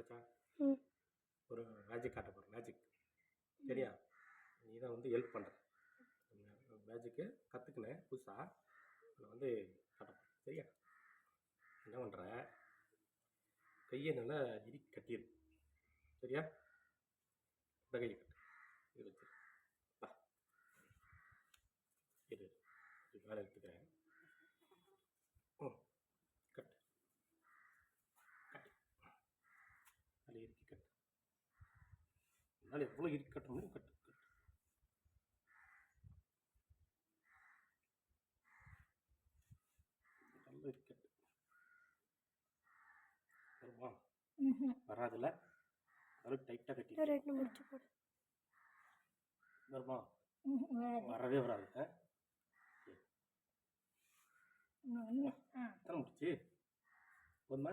மச்சான் ம் ஒரு மேஜிக் காட்ட போகிறேன். மேஜிக் சரியா? நீ தான் வந்து ஹெல்ப் பண்ணுற. மேஜிக்கு கற்றுக்கினேன் புதுசாக. நான் வந்து காட்ட போகிறேன் சரியா? என்ன பண்ணுற, கையை நல்லா இறுக்கி கட்டிடு சரியா? இந்த கையை கட்டு, இது வச்சு பா இது இது மேலே எடுத்துக்கிறேன். ம் கட்டு கட்டு, நல்லா இறுக்கி கட்டு. என்னால் எவ்வளோ இறுக்கி கட்ட முடியும் கட்டு கட்டு. நல்லா இறுக்கி கட்டு. வருமா? வராதுல்ல? அளவுக்கு டைட்டாக கட்டி ரெண்டு முடிச்சு போடு. வருமா? வரவே வராது. எத்தனை முடிச்சு போதுமா?